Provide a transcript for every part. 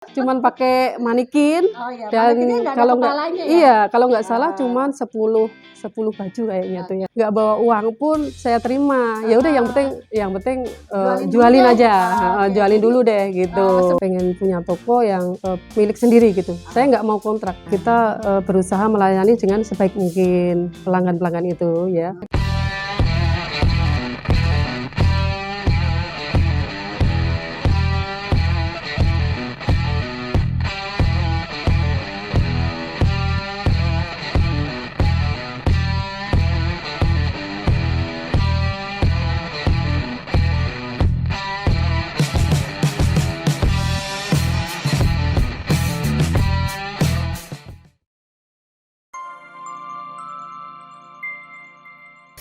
cuman pakai manikin Oh iya, dan manikinnya nggak ada kalau nggak kepalanya ya? iya, kalau nggak salah Ah. cuman 10 baju kayaknya tuh ya. Nggak bawa uang pun saya terima. Ya udah yang penting jualin dulu deh. aja, Oke, jualin jadi, dulu deh gitu. Pengen punya toko yang milik sendiri gitu. Saya nggak mau kontrak. Kita berusaha melayani dengan sebaik mungkin pelanggan-pelanggan itu ya.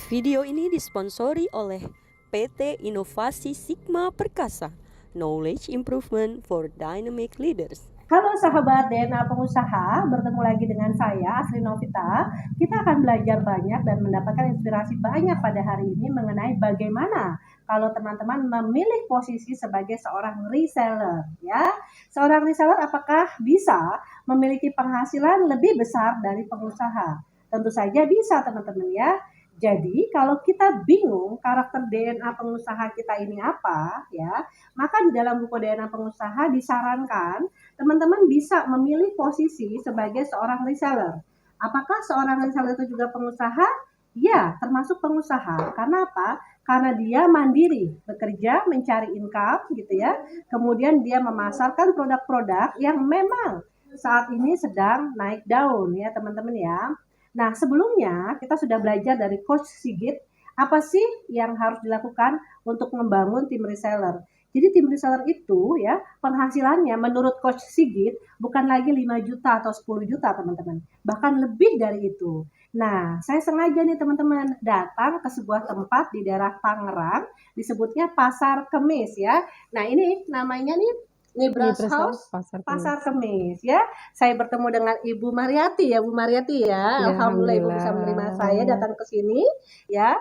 Video ini disponsori oleh PT Inovasi Sigma Perkasa, Knowledge Improvement for Dynamic Leaders. Halo sahabat DNA pengusaha, bertemu lagi dengan saya Asri Novita. Kita akan belajar banyak dan mendapatkan inspirasi banyak pada hari ini mengenai bagaimana kalau teman-teman memilih posisi sebagai seorang reseller ya. Seorang reseller apakah bisa memiliki penghasilan lebih besar dari pengusaha? Tentu saja bisa teman-teman ya. Jadi kalau kita bingung karakter DNA pengusaha kita ini apa ya, maka di dalam buku DNA pengusaha disarankan teman-teman bisa memilih posisi sebagai seorang reseller. Apakah seorang reseller itu juga pengusaha? Ya, termasuk pengusaha. Karena apa? Karena dia mandiri, bekerja, mencari income gitu ya. Kemudian dia memasarkan produk-produk yang memang saat ini sedang naik daun ya teman-teman ya. Nah, sebelumnya kita sudah belajar dari Coach Sigit, apa sih yang harus dilakukan untuk membangun tim reseller. Jadi tim reseller itu ya penghasilannya menurut Coach Sigit bukan lagi 5 juta atau 10 juta teman-teman. Bahkan lebih dari itu. Nah, saya sengaja nih teman-teman datang ke sebuah tempat di daerah Tangerang, disebutnya Pasar Kemis ya. Nah, ini namanya nih Nibras House Pasar Kemis ya. Saya bertemu dengan Ibu Mariati ya, Bu Mariati ya. Ya, Alhamdulillah Ibu bisa menerima saya datang ke sini ya.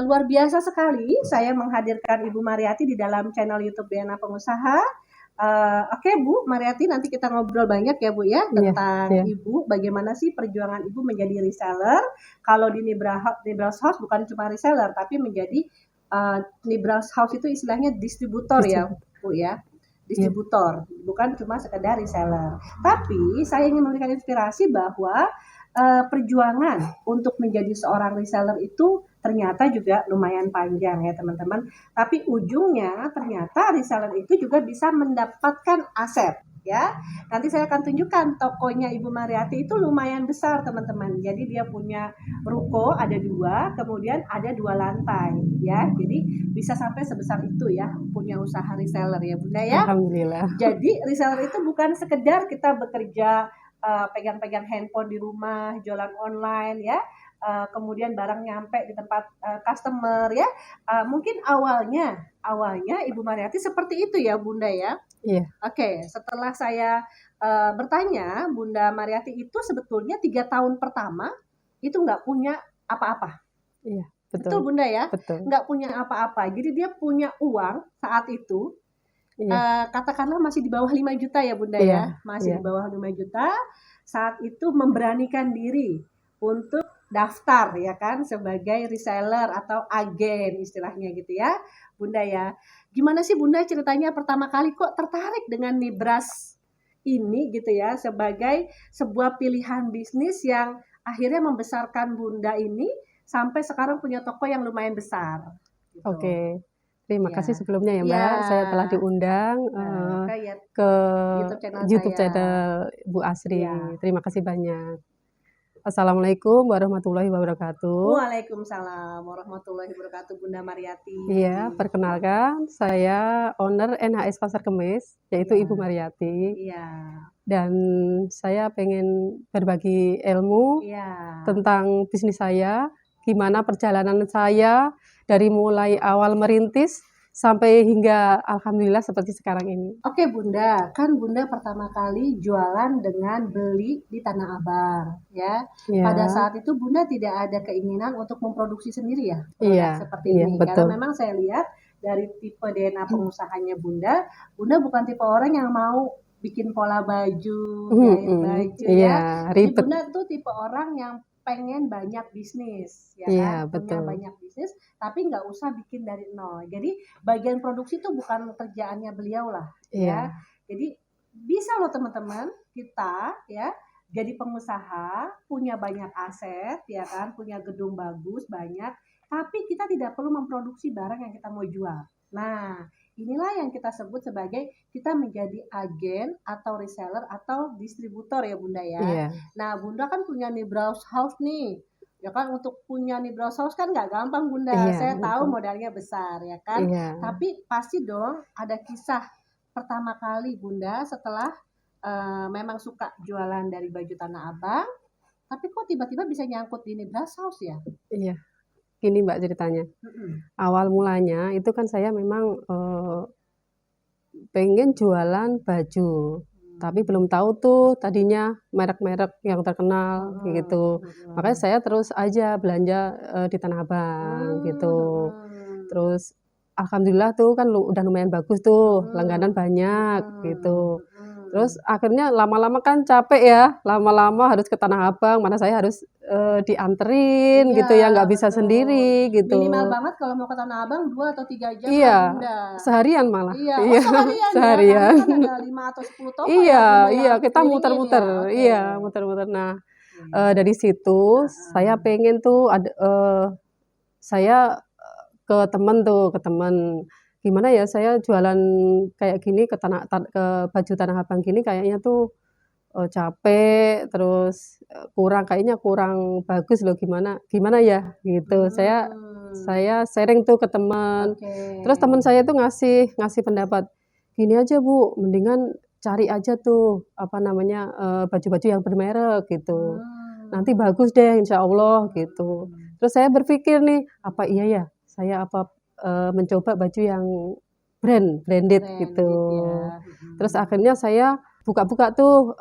Luar biasa sekali saya menghadirkan Ibu Mariati di dalam channel YouTube DNA Pengusaha. Oke Bu Mariati, nanti kita ngobrol banyak ya Bu ya tentang Ibu, bagaimana sih perjuangan Ibu menjadi reseller. Kalau di Nibras House bukan cuma reseller tapi menjadi Nibras House itu istilahnya distributor ya Bu ya. Distributor, bukan cuma sekedar reseller. Tapi saya ingin memberikan inspirasi bahwa perjuangan untuk menjadi seorang reseller itu ternyata juga lumayan panjang ya teman-teman. Tapi ujungnya ternyata reseller itu juga bisa mendapatkan aset ya. Nanti saya akan tunjukkan tokonya Ibu Mariati itu lumayan besar teman-teman. Jadi dia punya ruko ada 2, kemudian ada 2 lantai ya. Jadi bisa sampai sebesar itu ya punya usaha reseller ya Bunda ya. Alhamdulillah. Jadi reseller itu bukan sekedar kita bekerja pegang-pegang handphone di rumah, jualan online ya. Kemudian barang nyampe di tempat customer ya. Mungkin awalnya Ibu Mariati seperti itu ya Bunda ya. Iya. Oke, setelah saya bertanya, Bunda Mariati itu sebetulnya 3 tahun pertama itu nggak punya apa-apa. Iya, betul Bunda ya. Betul. Nggak punya apa-apa. Jadi dia punya uang saat itu. Katakanlah masih di bawah 5 juta ya Bunda ya. Masih di bawah 5 juta. Saat itu memberanikan diri untuk daftar ya kan sebagai reseller atau agen istilahnya gitu ya Bunda ya. Gimana sih Bunda ceritanya pertama kali kok tertarik dengan Nibras ini gitu ya sebagai sebuah pilihan bisnis yang akhirnya membesarkan Bunda ini sampai sekarang punya toko yang lumayan besar gitu. Oke. Terima kasih sebelumnya ya Mbak, saya telah diundang ke YouTube channel Bu Asri. Terima kasih banyak. Assalamualaikum warahmatullahi wabarakatuh. Waalaikumsalam warahmatullahi wabarakatuh Bunda Mariati. Iya, perkenalkan saya owner NHS Pasar Kemis, yaitu Ibu Mariati. Iya. Dan saya pengen berbagi ilmu tentang bisnis saya, gimana perjalanan saya dari mulai awal merintis sampai hingga alhamdulillah seperti sekarang ini. Oke Bunda, kan Bunda pertama kali jualan dengan beli di Tanah Abang ya. Pada saat itu Bunda tidak ada keinginan untuk memproduksi sendiri ya produk seperti ini. Betul. Karena memang saya lihat dari tipe DNA pengusahanya Bunda bukan tipe orang yang mau bikin pola baju, Mhm, jahit baju iya, ya. Jadi ribet. Bunda tuh tipe orang yang pengen banyak bisnis, ya Iya, kan? Punya betul. banyak bisnis, tapi nggak usah bikin dari nol. Jadi bagian produksi itu bukan kerjaannya beliau lah, ya. Iya, Jadi bisa loh teman-teman kita ya jadi pengusaha, punya banyak aset, ya kan? Punya gedung bagus banyak, tapi kita tidak perlu memproduksi barang yang kita mau jual. Nah, inilah yang kita sebut sebagai kita menjadi agen atau reseller atau distributor ya Bunda ya. iya, Nah, Bunda kan punya nih browse house nih. Ya kan untuk punya nih browse house kan nggak gampang Bunda. iya, Saya tahu betul. modalnya besar ya kan. Iya, Tapi pasti dong ada kisah pertama kali Bunda setelah memang suka jualan dari baju Tanah Abang. Tapi kok tiba-tiba bisa nyangkut di nih browse house ya? iya. Gini Mbak ceritanya, Mm-mm. awal mulanya itu kan saya memang, pengen jualan baju, tapi belum tahu tuh tadinya merek-merek yang terkenal, kayak Mm-mm. gitu. Makanya Mm-mm. saya terus aja belanja, di Tanah Abang, gitu. Mm-mm. Terus alhamdulillah tuh kan udah lumayan bagus tuh, langganan Mm-mm. banyak, Mm-mm. gitu. Mm-mm. Terus akhirnya lama-lama kan capek ya, lama-lama harus ke Tanah Abang, mana saya harus, dianterin Iya, gitu ya, nggak bisa betul. sendiri, Minimal gitu. banget kalau mau ke Tanah Abang 2 atau 3 jam lah, Iya, Bunda. seharian malah. Iya, oh Iya, seharian ya, karena seharian. kan ada 5 atau 10 toko ya, Iya, Bunda, yang iya, harus kita dikelilingin muter-muter, ya. Oke. iya, muter-muter. Nah, Oke. dari situ saya Heeh. pengen tuh saya, ke temen tuh, ke temen, "Gimana ya saya jualan kayak gini ke baju Tanah Abang gini kayaknya tuh, capek, terus, kayaknya kurang bagus loh, gimana gimana ya?" Gitu. Hmm. Saya sharing tuh ke temen, Oke. terus temen saya tuh ngasih ngasih pendapat, "Gini aja Bu, mendingan cari aja tuh, apa namanya, baju-baju yang bermerek," gitu. "Nanti Hmm. bagus deh insya Allah," gitu. Hmm. Terus saya berpikir nih, "Apa iya ya, saya mencoba baju yang branded," gitu. Branded ya. Terus Hmm. akhirnya saya buka-buka tuh,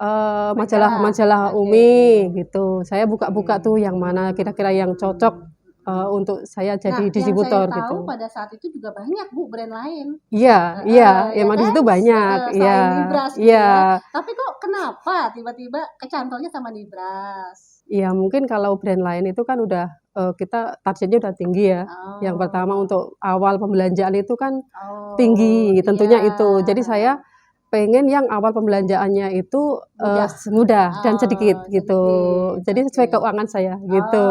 Majalah. majalah Oke. Umi gitu. Saya Oke. buka-buka tuh yang mana kira-kira yang cocok, Hmm. untuk saya Nah, jadi yang saya distributor tahu gitu. pada saat itu juga banyak Bu brand lain. Iya, iya, Ya emang di kan? situ banyak, iya, Selain Nibras gitu iya. ya. Tapi kok kenapa tiba-tiba kecantolnya sama Nibras? Iya mungkin kalau brand lain itu kan udah, kita targetnya udah tinggi ya. Yang pertama Oh. untuk awal pembelanjaan itu kan Oh, tinggi, iya. tentunya itu. Jadi saya pengen yang awal pembelanjaannya itu, Mudah. mudah dan Oh, sedikit gitu. sedikit. Jadi Oke. sesuai keuangan saya Oke. gitu.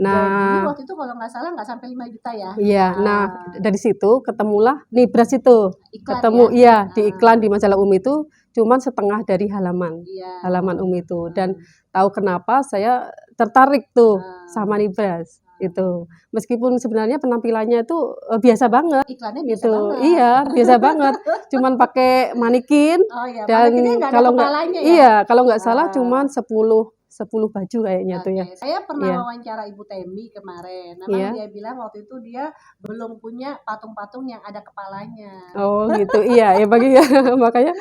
Jadi Nah, waktu itu kalau nggak salah nggak sampai 5 juta ya? iya, nah dari situ ketemulah Nibras itu. Iklan ya? Ketemu iya, di iklan di majalah Umi itu cuman setengah dari Iya. halaman Umi itu. Dan Heeh. tahu kenapa saya tertarik tuh sama Heeh. Nibras itu. Meskipun sebenarnya penampilannya itu, biasa banget Iklannya biasa gitu. banget. Iya, biasa banget. Cuman pakai manekin Oh ya, manekinnya dan nggak ada kalau nggak kepalanya ya? iya, kalau nggak salah Ah, cuman 10 baju kayaknya tuh ya. oke. Saya pernah Iya, wawancara Ibu Temi kemarin. Memang iya. dia bilang waktu itu dia belum punya patung-patung yang ada kepalanya. Oh gitu, iya ya bagi ya makanya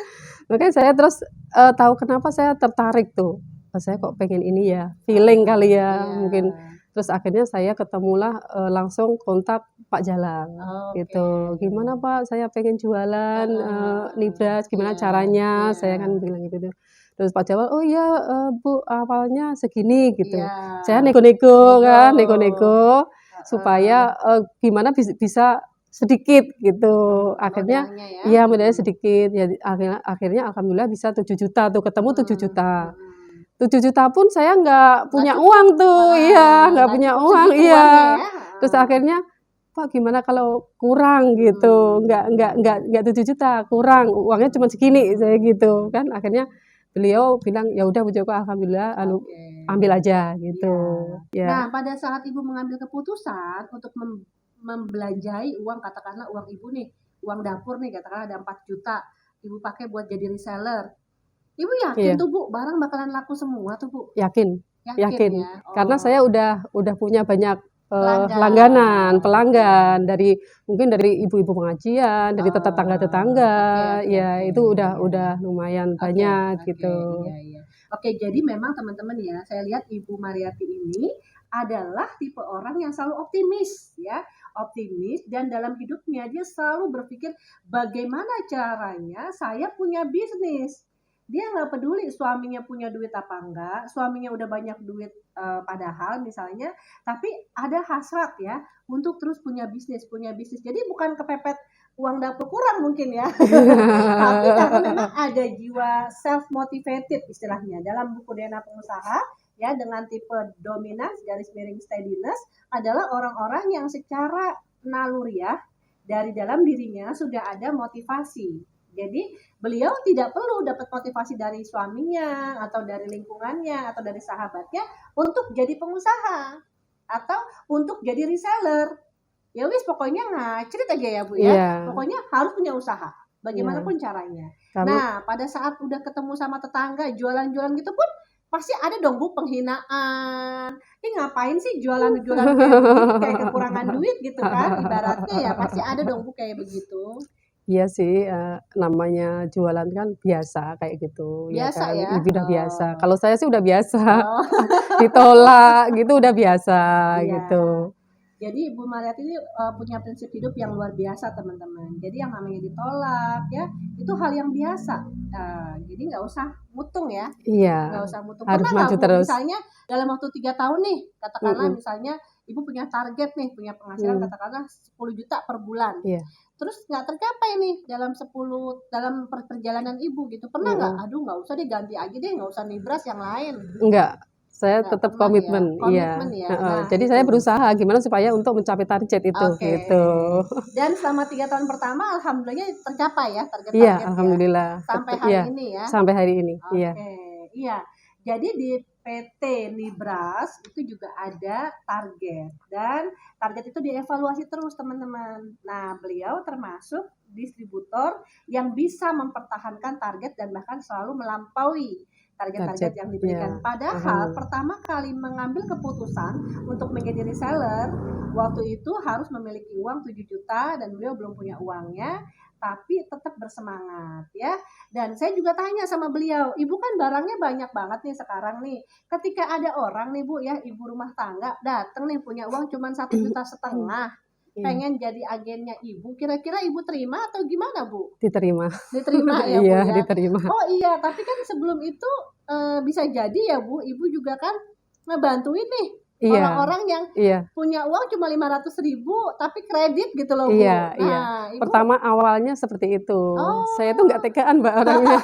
makanya saya terus, tahu kenapa saya tertarik tuh, saya kok pengen ini ya, feeling kali ya Iya. mungkin. Terus akhirnya saya ketemulah, langsung kontak Pak Jalang Oke. gitu, "Gimana Pak, saya pengen jualan, Heeh. Nibras, gimana Iya, caranya?" iya. Saya kan bilang gitu tuh. Terus Pak Jalang, "Oh iya, Bu, awalnya segini," gitu. Iya. Saya nego-nego Nego. kan, nego-nego supaya, Heeh. gimana bisa sedikit gitu. Akhirnya Modalnya ya. iya modalnya sedikit, ya akhirnya akhirnya alhamdulillah bisa 7 juta tuh, ketemu 7 juta. Mhm. 7 juta pun saya nggak Nggak punya cukup. uang tuh, iya, nggak Nggak punya cukup uang, segitu uangnya iya. ya. Terus akhirnya, "Pak gimana kalau kurang?" gitu, "Nggak 7 juta, kurang, uangnya cuma segini," saya gitu kan. Akhirnya beliau bilang, "Ya udah Bu Joko, alhamdulillah Oke. ambil aja," Iya. gitu. Nah, Ya, pada saat Ibu mengambil keputusan untuk membelanjai uang, katakanlah uang Ibu nih, uang dapur nih, katakanlah ada 4 juta, Ibu pakai buat jadi reseller. Ibu yakin iya, tuh Bu, barang bakalan laku semua tuh Bu? yakin. Yakin Yakin, ya? karena Oh, saya udah punya banyak, langganan, pelanggan. Oke. pelanggan mungkin dari ibu-ibu pengajian, dari tetangga-tetangga, Oke, oke, ya oke. itu Iya. udah lumayan Oke, banyak oke, gitu. iya, iya. Oke, jadi memang teman-teman ya, saya lihat Ibu Mariati ini adalah tipe orang yang selalu optimis ya. optimis, dan dalam hidupnya dia selalu berpikir bagaimana caranya saya punya bisnis. Dia nggak peduli suaminya punya duit apa enggak, suaminya udah banyak duit padahal misalnya, tapi ada hasrat ya untuk terus punya bisnis, punya bisnis. Jadi bukan kepepet uang dapur kurang mungkin ya, tapi karena memang ada jiwa self motivated istilahnya dalam buku DNA Pengusaha ya, dengan tipe dominance garis miring steadiness adalah orang-orang yang secara naluriah dari dalam dirinya sudah ada motivasi. Jadi beliau tidak perlu dapat motivasi dari suaminya atau dari lingkungannya atau dari sahabatnya untuk jadi pengusaha atau untuk jadi reseller. Ya wis pokoknya ngacrit aja ya Bu ya. Iya. Pokoknya harus punya usaha bagaimanapun caranya. Karena Nah, pada saat udah ketemu sama tetangga jualan-jualan gitu pun pasti ada dong Bu penghinaan. Ih ngapain sih jualan-jualan kayak begini, kayak kekurangan duit gitu kan ibaratnya ya, pasti ada dong Bu kayak begitu. iya sih, namanya jualan kan biasa kayak gitu, ya Biasa kan. ya? Ibu udah biasa. Oh. Kalau saya sih udah biasa, Oh, ditolak gitu udah biasa iya. gitu. Jadi Ibu Mariati ini punya prinsip hidup yang luar biasa teman-teman. Jadi yang namanya ditolak ya itu hal yang biasa. Jadi nggak usah mutung ya, nggak Iya, usah mutung. harus Pernah nggak maju Bu terus. misalnya dalam waktu 3 tahun nih, katakanlah Mhm, misalnya Ibu punya target nih, punya penghasilan mhm, katakanlah 10 juta per bulan. iya, Terus nggak tercapai nih dalam perjalanan Ibu gitu. Pernah nggak? mhm. Aduh nggak usah deh ganti aja deh, nggak usah nibras yang lain. Enggak, saya Nggak tetap pernah ya, komitmen, iya, komitmen ya. heeh. Nah Jadi saya itu. berusaha gimana supaya untuk mencapai target itu, Oke. gitu. Dan selama 3 tahun pertama alhamdulillah tercapai ya Iya, target-target ya? alhamdulillah, Sampai iya, hari ini ya? sampai hari ini, iya. Oke, iya. Jadi di PT Nibras itu juga ada target dan target itu dievaluasi terus teman-teman. Nah, beliau termasuk distributor yang bisa mempertahankan target dan bahkan selalu melampaui target-target Target, yang iya, diberikan. Padahal alhamdulillah. pertama kali mengambil keputusan untuk menjadi reseller, waktu itu harus memiliki uang 7 juta dan beliau belum punya uangnya, tapi tetap bersemangat ya. Dan saya juga tanya sama beliau, "Ibu kan barangnya banyak banget nih sekarang nih. Ketika ada orang nih Bu ya, ibu rumah tangga datang nih punya uang cuma 1,5 juta, Iya, pengen jadi agennya Ibu, kira-kira Ibu terima atau gimana Bu?" diterima. Diterima ya Bu Iya, ya? diterima. Oh iya, tapi kan sebelum itu bisa jadi ya Bu, Ibu juga kan ngebantuin nih Iya, orang-orang yang iya, punya uang cuma 500.000 tapi kredit gitu loh Bu. iya, iya. Nah, Ibu Pertama awalnya seperti itu. Saya tuh nggak oh. tegaan Mbak orangnya.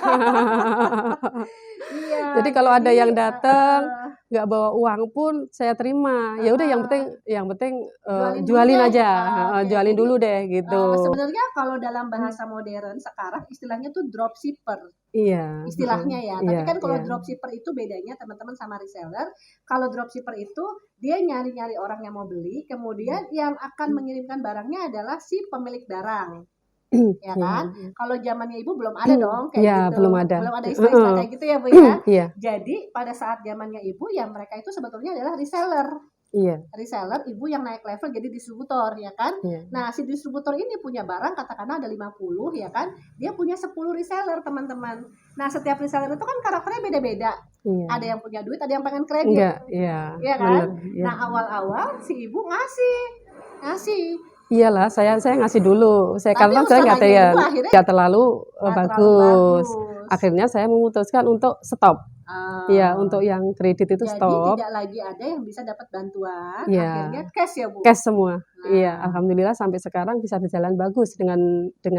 Iya, Jadi kalau ada jadi yang datang nggak bawa uang pun saya terima. Ya udah heeh, yang penting, jualin dulu jualin deh. aja, heeh, Oke, jualin jadi dulu deh gitu. sebenarnya kalau dalam bahasa modern sekarang istilahnya tuh dropshipper, Iya, heeh, istilahnya ya. Tapi iya, kan kalau iya, dropshipper itu bedanya teman-teman sama reseller. Kalau dropshipper itu dia nyari-nyari orang yang mau beli, kemudian yang akan mengirimkan barangnya adalah si pemilik barang. Ya iya, kan? Kalau zamannya Ibu belum ada dong kayak iya, gitu. belum ada. Belum ada istilah-istilah Heeh, kayak gitu ya, Bu ya. iya, Jadi pada saat zamannya Ibu ya mereka itu sebetulnya adalah reseller. iya, Reseller Ibu yang naik level jadi distributor ya kan. iya, Nah, si distributor ini punya barang katakanlah ada 50 ya kan. Dia punya 10 reseller, teman-teman. Nah, setiap reseller itu kan karakternya beda-beda. iya. Ada yang punya duit, ada yang pengen kredit. Enggak, iya, Iya kan? bener, iya. Nah, awal-awal si Ibu ngasih. Iyalah, saya ngasih dulu. Tapi Karena saya usahanya Ibu akhirnya nggak terlalu, nggak terlalu bagus. bagus. Akhirnya saya memutuskan untuk stop. Iya, untuk Oh, yang kredit itu jadi stop. tidak lagi ada yang bisa dapat bantuan, Iya, akhirnya cash ya Bu? cash semua. Iya, Nah, alhamdulillah sampai sekarang bisa berjalan bagus dengan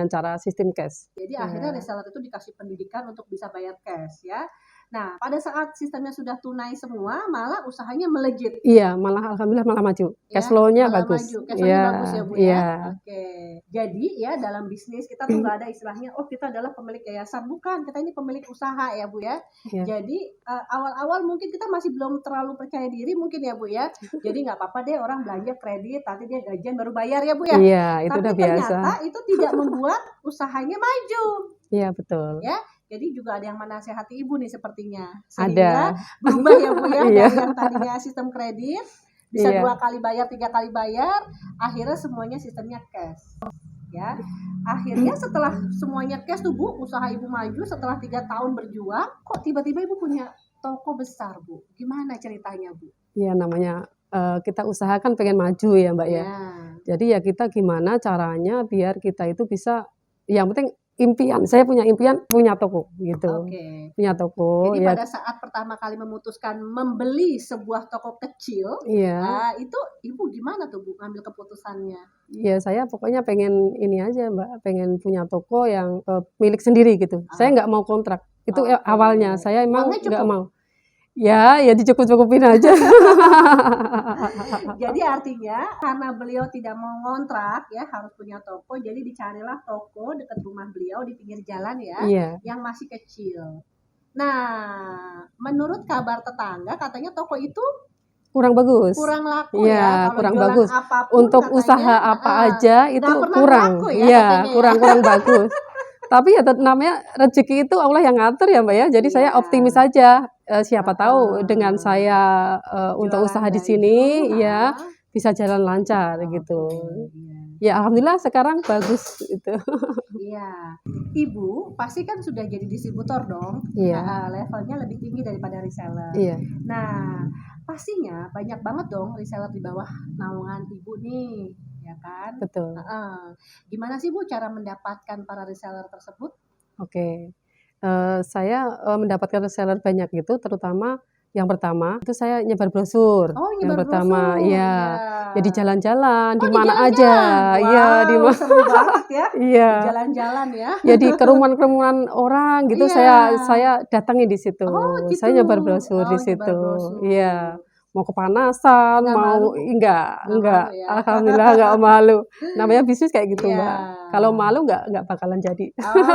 cara sistem cash. jadi akhirnya Iya, reseller itu dikasih pendidikan untuk bisa bayar cash ya. Nah, pada saat sistemnya sudah tunai semua, malah usahanya melejit iya, malah alhamdulillah malah maju. Cash ya, flow-nya malah bagus. maju. Cash flow-nya Iya, bagus ya Bu ya. iya, Oke. Jadi ya dalam bisnis kita tuh nggak ada istilahnya, oh kita adalah pemilik yayasan. Bukan, kita ini pemilik usaha ya Bu ya. iya, Jadi awal-awal mungkin kita masih belum terlalu percaya diri mungkin ya Bu ya. Jadi nggak apa-apa deh orang belanja kredit, nanti dia gajian baru bayar ya Bu ya. iya, itu Tapi udah biasa. ternyata itu tidak membuat usahanya maju Iya, betul. ya. Jadi juga ada yang menasehati Ibu nih sepertinya. Ada. Sehingga berubah ya Bu ya Iya, dari yang tadinya sistem kredit bisa iya, 2 kali bayar, 3 kali bayar, akhirnya semuanya sistemnya cash ya. Akhirnya setelah semuanya cash tuh Bu, usaha Ibu maju setelah 3 tahun berjuang, kok tiba-tiba Ibu punya toko besar Bu? Gimana ceritanya Bu? iya namanya kita usahakan pengen maju ya Mbak ya. Ya. Jadi ya kita gimana caranya biar kita itu bisa, yang penting impian, saya punya impian punya toko gitu. Oke. Punya toko Jadi ya. pada saat pertama kali memutuskan membeli sebuah toko kecil, Iya. itu Ibu gimana tuh Bu ngambil keputusannya? Ya saya pokoknya pengen ini aja Mbak, pengen punya toko yang milik sendiri gitu. Saya nggak mau kontrak. Itu Oke. awalnya saya emang Uangnya nggak cukup? mau. Ya dicukup-cukupin aja. Jadi artinya karena beliau tidak mau ngontrak ya, harus punya toko, jadi dicarilah toko dekat rumah beliau di pinggir jalan ya, Iya, yang masih kecil. Nah, menurut kabar tetangga katanya toko itu kurang bagus. kurang laku Iya, ya, kalau kurang jualan bagus. apapun Untuk katanya, usaha apa aja itu nggak pernah kurang. laku ya Iya, katanya ya. kurang bagus. Tapi ya namanya rezeki itu Allah yang ngatur ya Mbak ya. Jadi saya Iya. optimis aja. Siapa tahu dengan saya untuk Jualan usaha di dari sini Ibu, ya bisa jalan lancar gitu. iya. Ya alhamdulillah sekarang bagus itu. Iya, Ibu pasti kan sudah jadi distributor dong. Iya. Levelnya lebih tinggi daripada reseller. Iya, Nah, pastinya banyak banget dong reseller di bawah naungan Ibu nih, ya kan? betul. Gimana sih Bu cara mendapatkan para reseller tersebut? Oke. Saya mendapatkan reseller banyak itu terutama yang pertama itu saya nyebar brosur. Oh, Yang nyebar pertama, brosur. iya. Ya di jalan-jalan, di Oh, di mana aja. jalan-jalan. Iya, di Wow, seru banget ya. Iya. Di jalan-jalan ya. Ya di kerumunan-kerumunan orang gitu Iya. saya datangin di situ. Oh, gitu. Saya nyebar brosur di Oh, nyebar situ. brosur. Iya. Mau kepanasan, Nggak mau malu? enggak. malu ya. Alhamdulillah enggak malu. Namanya bisnis kayak gitu, Iya. Mbak. Kalau malu enggak bakalan jadi. Oh, gitu.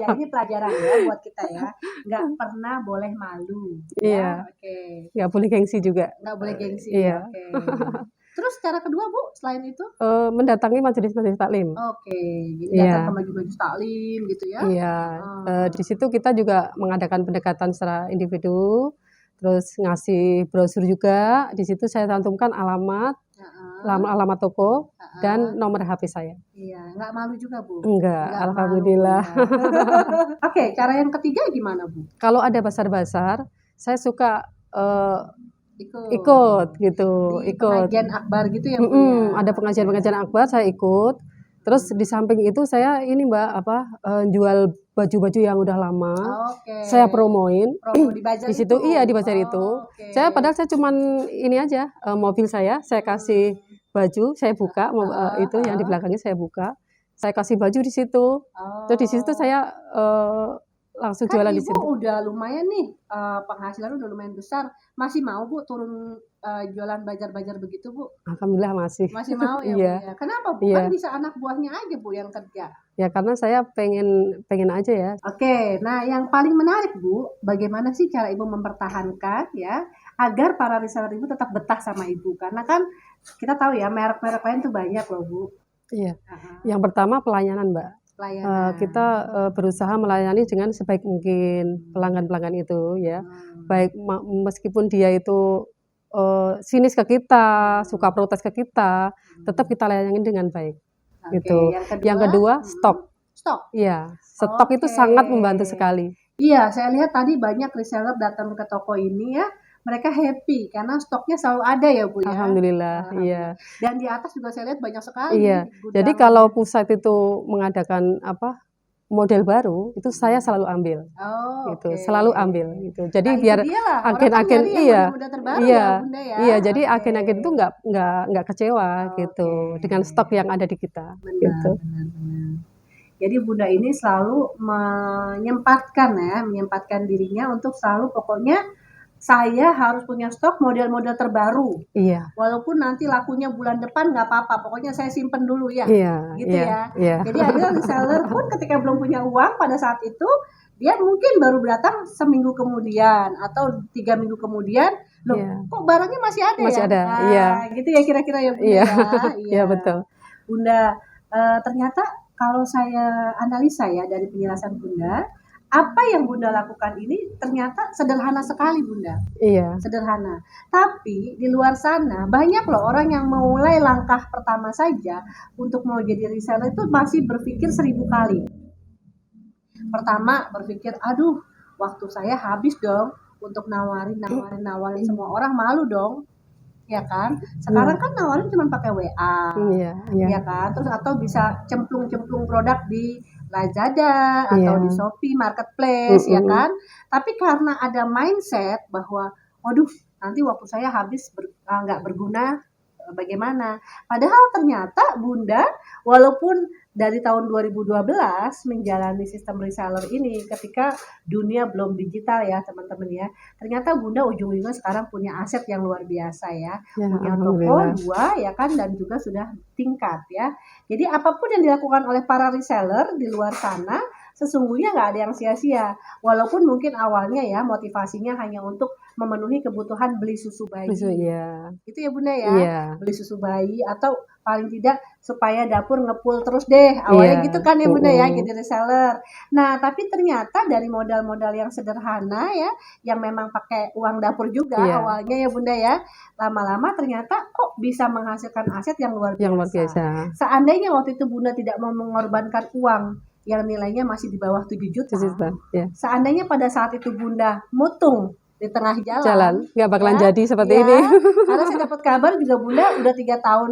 Ya ini pelajaran ya buat kita ya. Nggak pernah boleh malu. Iya. Ya, oke. Enggak boleh gengsi juga. Nggak boleh gengsi. Iya. Oke. Terus cara kedua Bu, selain itu? Mendatangi majelis-majelis taklim. Oke, jadi Iya. datang ke majelis taklim gitu ya. Iya. Di situ kita juga mengadakan pendekatan secara individu, terus ngasih brosur juga. Di situ saya cantumkan alamat, alamat toko, dan nomor HP saya. Iya, nggak malu juga Bu? Enggak, Nggak alhamdulillah. malu, ya. Oke, cara yang ketiga gimana Bu? Kalau ada bazar-bazar, saya suka Ikut gitu, di ikut. pengajian akbar gitu ya Bu ya? Ada pengajian-pengajian akbar saya ikut. Terus di samping itu saya ini Mbak jual baju-baju yang udah lama. Oke. Saya promoin Promo di bazar di situ. itu? Iya, di bazar itu. Oke. Saya padahal saya cuman ini aja mobil saya kasih baju, saya buka itu yang di belakangnya saya buka. Saya kasih baju di situ. Terus di situ saya langsung Kan jualan di Ibu situ. udah lumayan nih, penghasilan udah lumayan besar. Masih mau Bu turun jualan bazar-bazar begitu Bu? Alhamdulillah masih. Masih mau ya Bu Iya. ya? Kenapa Bu? Iya. Kan bisa anak buahnya aja Bu yang kerja. Ya karena saya pengen aja ya. Oke, nah yang paling menarik Bu, bagaimana sih cara Ibu mempertahankan ya agar para reseller Ibu tetap betah sama Ibu? Karena kan kita tahu ya merek-merek lain tuh banyak loh Bu. Iya. Yang pertama pelayanan Mbak. Pelayanan. Kita berusaha melayani dengan sebaik mungkin pelanggan-pelanggan itu ya. Baik meskipun dia itu sinis ke kita, suka protes ke kita, tetap kita layani dengan baik. Oke, Gitu. Yang kedua stok. Stok. Iya, stok itu sangat membantu sekali. Iya, saya lihat tadi banyak reseller datang ke toko ini ya, mereka happy karena stoknya selalu ada ya Bu ya. Alhamdulillah, iya. Dan di atas juga saya lihat banyak sekali. Iya. Jadi kalau pusat itu mengadakan model baru, itu saya selalu ambil. Oh, Gitu, oke. selalu ambil gitu. Jadi Nah, biar itu dia lah, orang kan agen-agen nyari yang iya. model-model terbaru Iya. ya, Bunda ya. Iya, jadi Oke. agen-agen itu nggak kecewa gitu Oke. dengan stok yang ada di kita. Benar, Gitu. benar. Jadi Bunda ini selalu menyempatkan dirinya untuk selalu pokoknya saya harus punya stok model-model terbaru. Iya. Walaupun nanti lakunya bulan depan nggak apa-apa, pokoknya saya simpen dulu ya. Iya. Gitu ya. Iya. Jadi akhirnya reseller pun ketika belum punya uang pada saat itu, dia mungkin baru datang seminggu kemudian atau 3 minggu kemudian, loh Iya. kok barangnya masih ada Masih ya? ada, Nah, iya. gitu ya kira-kira ya Bunda Iya. ya. Iya, betul. Bunda, ternyata kalau saya analisa ya dari penjelasan Bunda, apa yang Bunda lakukan ini ternyata sederhana sekali Bunda. Iya. Sederhana. Tapi di luar sana banyak loh orang yang memulai langkah pertama saja untuk mau jadi reseller itu masih berpikir 1000 kali. Pertama berpikir, aduh waktu saya habis dong untuk nawarin semua orang, malu dong. ya kan? Sekarang kan nawarin cuma pakai WA, ya kan? Terus atau bisa cemplung-cemplung produk di Lazada atau di Shopee Marketplace, ya kan? Tapi karena ada mindset bahwa, waduh, nanti waktu saya habis nggak berguna, bagaimana? Padahal ternyata Bunda, walaupun dari tahun 2012 menjalani sistem reseller ini ketika dunia belum digital ya teman-teman ya. Ternyata Bunda ujung-ujungnya sekarang punya aset yang luar biasa ya. Punya toko 2 ya kan, dan juga sudah tingkat ya. Jadi apapun yang dilakukan oleh para reseller di luar sana sesungguhnya nggak ada yang sia-sia. Walaupun mungkin awalnya ya motivasinya hanya untuk memenuhi kebutuhan beli susu bayi. Itu ya Bunda ya. Beli susu bayi atau paling tidak supaya dapur ngepul terus deh. Awalnya gitu kan ya Bunda ya, jadi reseller. Nah, tapi ternyata dari modal-modal yang sederhana ya, yang memang pakai uang dapur juga awalnya ya Bunda ya. Lama-lama ternyata kok bisa menghasilkan aset yang luar biasa. Seandainya waktu itu Bunda tidak mau mengorbankan uang yang nilainya masih di bawah 7 juta. Seandainya pada saat itu Bunda mutung di tengah jalan nggak bakalan jadi seperti ini. Karena saya dapat kabar juga Bunda udah 3 tahun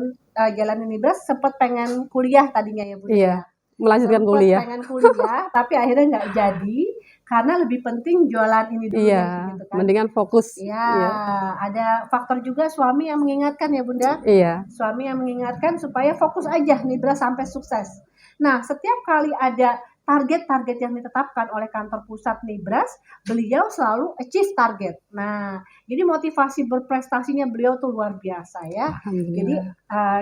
jalan Nibras, sempat pengen kuliah tadinya ya Bunda. Melanjutkan kuliah. Pengen kuliah tapi akhirnya nggak jadi karena lebih penting jualan ini dulu gitu kan. Mendingan fokus. Ada faktor juga suami yang mengingatkan ya Bunda. Suami yang mengingatkan supaya fokus aja Nibras sampai sukses. Nah, setiap kali ada target-target yang ditetapkan oleh kantor pusat Nibras, beliau selalu achieve target. Nah, jadi motivasi berprestasinya beliau tuh luar biasa ya. Jadi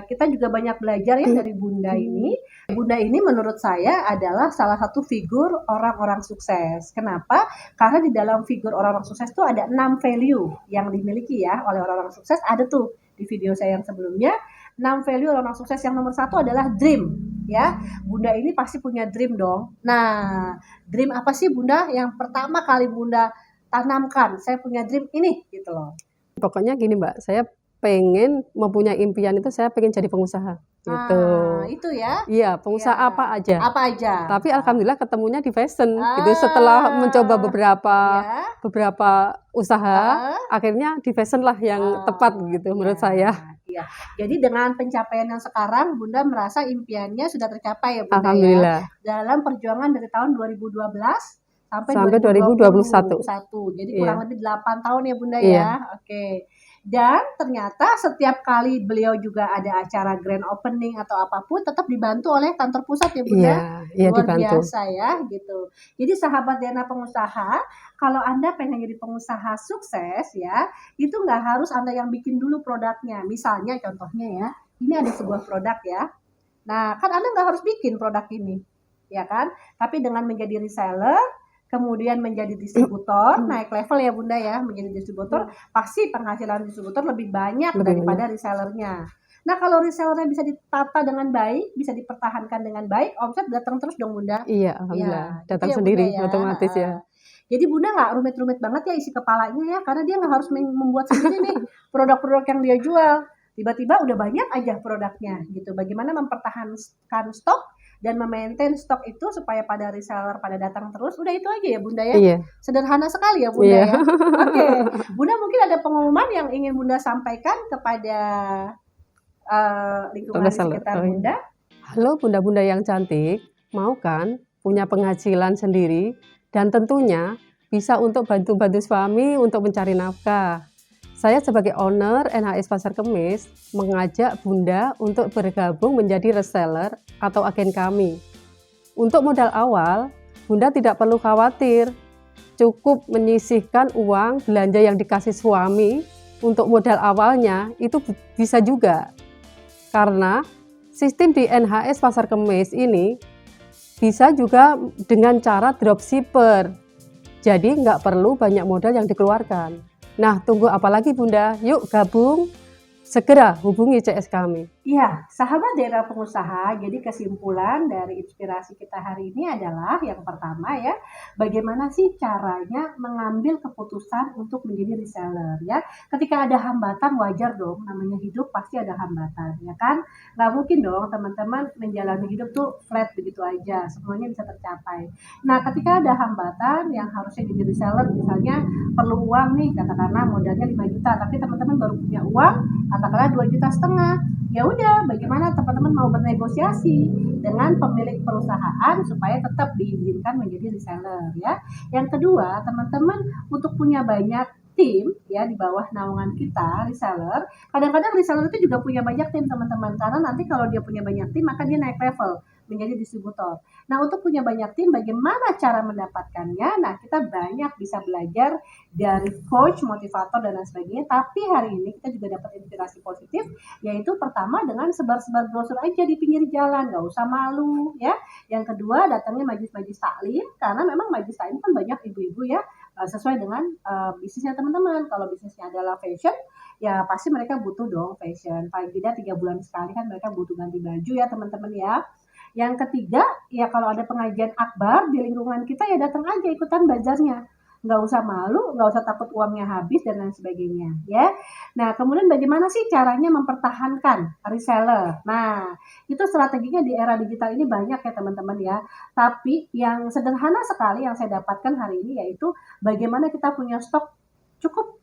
kita juga banyak belajar ya dari Bunda ini. Bunda ini menurut saya adalah salah satu figur orang-orang sukses. Kenapa? Karena di dalam figur orang-orang sukses tuh ada 6 value yang dimiliki ya oleh orang-orang sukses. Ada tuh di video saya yang sebelumnya. 6 value orang-orang sukses. Yang nomor 1 adalah dream. Ya, Bunda ini pasti punya dream dong. Nah, dream apa sih Bunda yang pertama kali Bunda tanamkan? Saya punya dream ini gitu loh. Pokoknya gini Mbak, saya pengen mempunyai impian itu, saya pengen jadi pengusaha gitu. Itu ya? Iya, pengusaha apa aja. Apa aja. Tapi alhamdulillah ketemunya di fashion gitu. Setelah mencoba beberapa usaha, akhirnya di fashion lah yang tepat gitu menurut saya. Jadi dengan pencapaian yang sekarang Bunda merasa impiannya sudah tercapai ya Bunda. Alhamdulillah. Dalam perjuangan dari tahun 2012 sampai 2021. Jadi kurang lebih 8 tahun ya Bunda ya. Oke. Dan ternyata setiap kali beliau juga ada acara grand opening atau apapun tetap dibantu oleh kantor pusat ya Bunda. Luar dibantu. Biasa ya gitu. Jadi sahabat Diana pengusaha, kalau Anda pengen jadi pengusaha sukses ya, itu nggak harus Anda yang bikin dulu produknya. Misalnya contohnya ya, ini ada sebuah produk ya. Nah, kan Anda nggak harus bikin produk ini, ya kan? Tapi dengan menjadi reseller, kemudian menjadi distributor, naik level ya Bunda ya, menjadi distributor, pasti penghasilan distributor lebih banyak daripada resellernya. Nah, kalau resellernya bisa ditata dengan baik, bisa dipertahankan dengan baik, omset datang terus dong Bunda. Iya, alhamdulillah. Datang sendiri ya. Otomatis ya. Jadi Bunda nggak rumit-rumit banget ya isi kepalanya ya, karena dia nggak harus membuat sendiri nih produk-produk yang dia jual. Tiba-tiba udah banyak aja produknya gitu. Bagaimana mempertahankan stok dan memaintain stok itu supaya pada reseller pada datang terus. Udah itu aja ya Bunda ya. Sederhana sekali ya Bunda ya. Oke. Bunda mungkin ada pengumuman yang ingin Bunda sampaikan kepada lingkungan sekitar Bunda. Halo Bunda-bunda yang cantik, mau kan punya penghasilan sendiri dan tentunya bisa untuk bantu-bantu suami untuk mencari nafkah. Saya sebagai owner NHS Pasar Kemis mengajak Bunda untuk bergabung menjadi reseller atau agen kami. Untuk modal awal, Bunda tidak perlu khawatir, cukup menyisihkan uang belanja yang dikasih suami untuk modal awalnya itu bisa juga. Karena sistem di NHS Pasar Kemis ini bisa juga dengan cara dropshipper. Jadi nggak perlu banyak modal yang dikeluarkan. Nah, tunggu apa lagi Bunda? Yuk gabung, segera hubungi CS kami. Iya, sahabat daerah pengusaha. Jadi kesimpulan dari inspirasi kita hari ini adalah yang pertama ya, bagaimana sih caranya mengambil keputusan untuk menjadi reseller ya. Ketika ada hambatan wajar dong, namanya hidup pasti ada hambatan ya kan. Nggak mungkin dong teman-teman menjalani hidup tuh flat begitu aja, semuanya bisa tercapai. Nah ketika ada hambatan yang harusnya jadi reseller, misalnya perlu uang nih, katakanlah modalnya 5 juta, tapi teman-teman baru punya uang, katakanlah 2,5 juta. Ya udah, bagaimana teman-teman mau bernegosiasi dengan pemilik perusahaan supaya tetap diizinkan menjadi reseller ya. Yang kedua, teman-teman untuk punya banyak tim ya di bawah naungan kita reseller. Kadang-kadang reseller itu juga punya banyak tim teman-teman, karena nanti kalau dia punya banyak tim maka dia naik level menjadi distributor. Nah, untuk punya banyak tim bagaimana cara mendapatkannya? Nah, kita banyak bisa belajar dari coach, motivator dan lain sebagainya. Tapi hari ini kita juga dapat inspirasi positif, yaitu pertama dengan sebar-sebar brosur aja di pinggir jalan, nggak usah malu ya. Yang kedua datangnya majlis-majlis taklim, karena memang majlis taklim kan banyak ibu-ibu ya, sesuai dengan bisnisnya teman-teman. Kalau bisnisnya adalah fashion, ya pasti mereka butuh dong fashion. Paling tidak 3 bulan sekali kan mereka butuh ganti baju ya teman-teman ya. Yang ketiga, ya kalau ada pengajian akbar di lingkungan kita ya datang aja ikutan bazarnya. Nggak usah malu, nggak usah takut uangnya habis dan lain sebagainya ya. Nah kemudian bagaimana sih caranya mempertahankan reseller? Nah itu strateginya di era digital ini banyak ya teman-teman ya. Tapi yang sederhana sekali yang saya dapatkan hari ini yaitu bagaimana kita punya stok cukup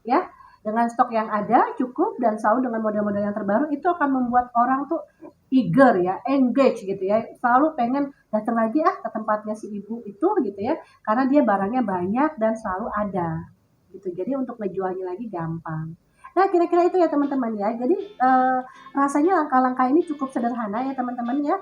ya. Dengan stok yang ada cukup dan selalu dengan model-model yang terbaru itu akan membuat orang tuh eager ya, engage gitu ya, selalu pengen datang lagi ke tempatnya si ibu itu gitu ya, karena dia barangnya banyak dan selalu ada gitu. Jadi untuk ngejualnya lagi gampang. Nah kira-kira itu ya teman-teman ya. Jadi rasanya langkah-langkah ini cukup sederhana ya teman-teman ya.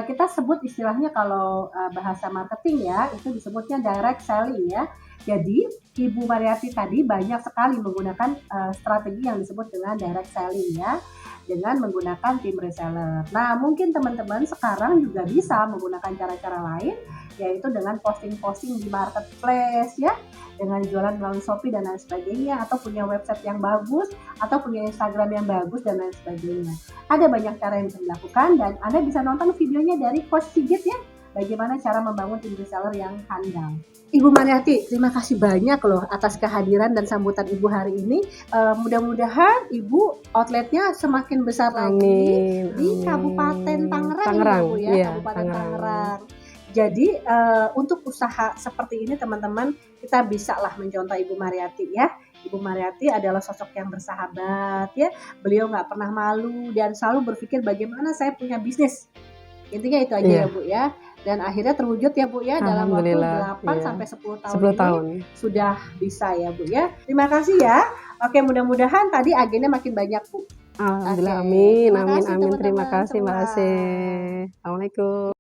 Kita sebut istilahnya kalau bahasa marketing ya, itu disebutnya direct selling ya. Jadi Ibu Mariati tadi banyak sekali menggunakan strategi yang disebut dengan direct selling ya, dengan menggunakan tim reseller. Nah mungkin teman-teman sekarang juga bisa menggunakan cara-cara lain, yaitu dengan posting-posting di marketplace ya, dengan jualan melalui Shopee dan lain sebagainya, atau punya website yang bagus, atau punya Instagram yang bagus dan lain sebagainya. Ada banyak cara yang bisa dilakukan dan Anda bisa nonton videonya dari Coach Sigit ya, bagaimana cara membangun tim reseller yang handal. Ibu Mariati, terima kasih banyak loh atas kehadiran dan sambutan Ibu hari ini. Mudah-mudahan Ibu outletnya semakin besar lagi di Kabupaten Tangerang, Bu ya, iya, Kabupaten Tangerang. Jadi untuk usaha seperti ini teman-teman, kita bisa lah mencontoh Ibu Mariati ya. Ibu Mariati adalah sosok yang bersahabat ya. Beliau nggak pernah malu dan selalu berpikir bagaimana saya punya bisnis. Intinya itu aja ya Bu ya. Dan akhirnya terwujud ya Bu ya, dalam waktu 8 sampai 10 tahun 10 tahun ini sudah bisa ya Bu ya. Terima kasih ya. Oke, mudah-mudahan tadi agennya makin banyak Bu. Alhamdulillah, amin, Terima amin, kasih, amin. Terima teman-teman kasih Mbak semua. Asih. Assalamualaikum.